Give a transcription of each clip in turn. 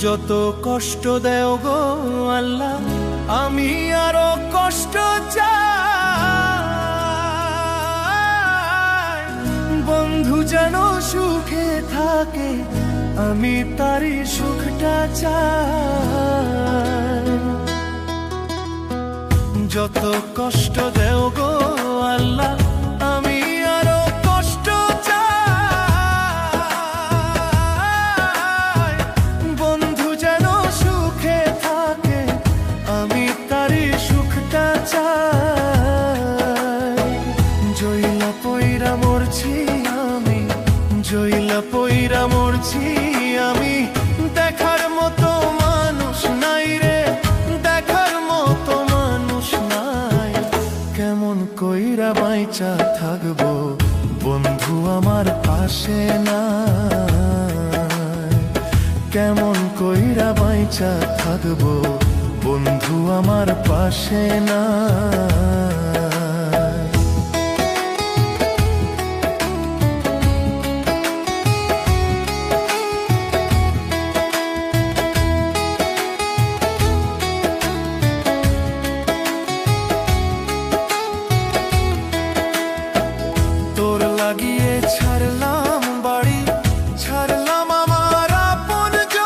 যত কষ্ট দেও গো আল্লাহ, আমি আরো কষ্ট চাই। বন্ধু যেন সুখে থাকে, আমি তারই সুখটা চাই। যত কষ্ট দেও গো আল্লাহ, আমি আরো কষ্ট চাই। বন্ধু যেন সুখে থাকে, আমি তারই সুখটা চাই। জইলা পইরা মরছি আমি, জইলা পইরা মরছি আমি, দেখার মতো মানুষ নাই রে, দেখার মতো মানুষ নাই। কেমন কইরা বাইচা থাকবো বন্ধু আমার পাশে নাই। কেমন কইরা বাইচা থাকবো বন্ধু আমার পাশে নাই। তোর লাগিয়ে ছাড়লাম বাড়ি, ছাড়লাম আমার আপনজন।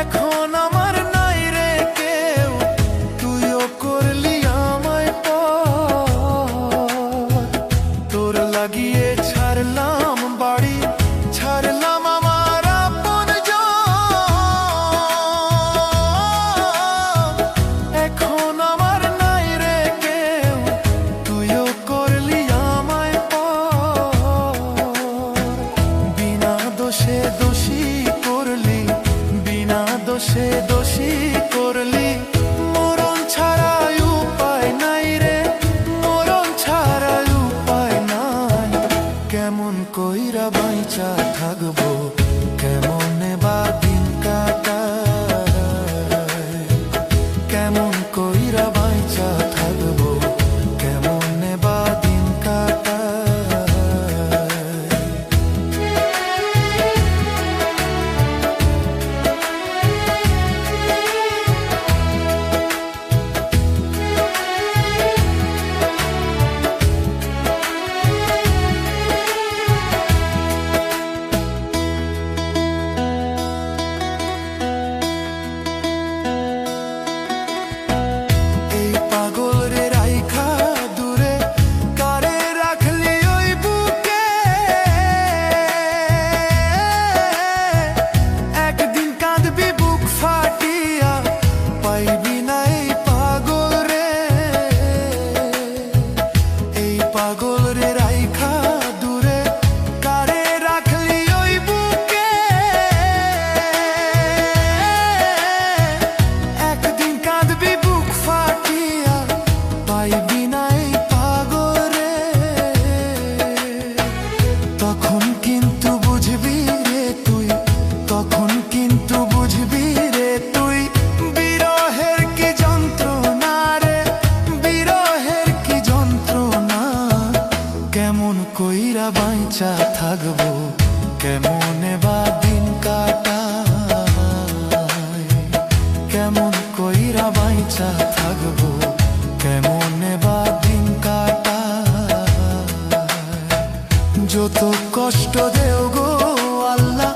এখন আমার নাই রে কেউ, তুইও করলি আমায় পর। তোর লাগিয়ে ছাড়লাম বাড়ি, ছাড়লাম আমার আপনজন। এখন আমার নাই রে কেউ, তুইও করলি আমায় পর। বিনা দোষে দোষী করলি, বিনা দোষে দোষী করলি। মরণ ছাড়া উপায় নাই রে, মরণ ছাড়া উপায় নাই। কেমন কইরা বাইচা থাকবো, কেমনে বা দিন কাটাই। কেমন কইরা বাইচা থাকবো, কেমনে বা দিন কাটাই। এই পাগল রে রাইখা দূরে, কারে রাখলি ওই বুকে। একদিন কাঁদবি বুক ফাটিয়া, পাইবি না এই পাগল রে। এই পাগল রে রাইখা দূরে, কারে রাখলি ওই বুকে। একদিন কাঁদবি বুক ফাটিয়া, পাইবি না এই পাগল রে। তখন কিন্তু বুঝবি রে তুই, তখন কিন্তু বুঝবি রে তুই। বিরহের কি যন্ত্রণা রে, বিরহের কি যন্ত্রণা। কেমন কইরা বাইচা থাকবো, কেমনে বা দিন কাটাই। কেমন কইরা বাইচা থাকবো, কেমনে বা দিন কাটাই। যত কষ্ট দেও গো আল্লাহ,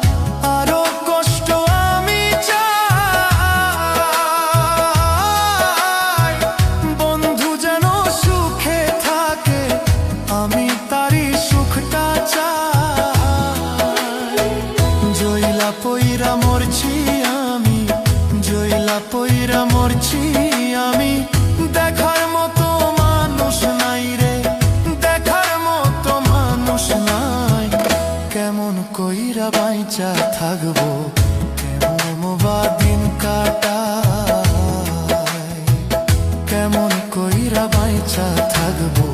আরো কষ্ট আমি চাই। বন্ধু যেন সুখে থাকে, আমি তারই সুখটা চাই। জইলা পইরা মরছি আমি, জইলা পইরা মরছি আমি, দেখার মতো মানুষ নাই রে, দেখার মতো মানুষ নাই। কেমন কইরা বাইচা থাকবো, কেমন বা দিন কাটাই। কেমন কইরা বাইচা থাকবো,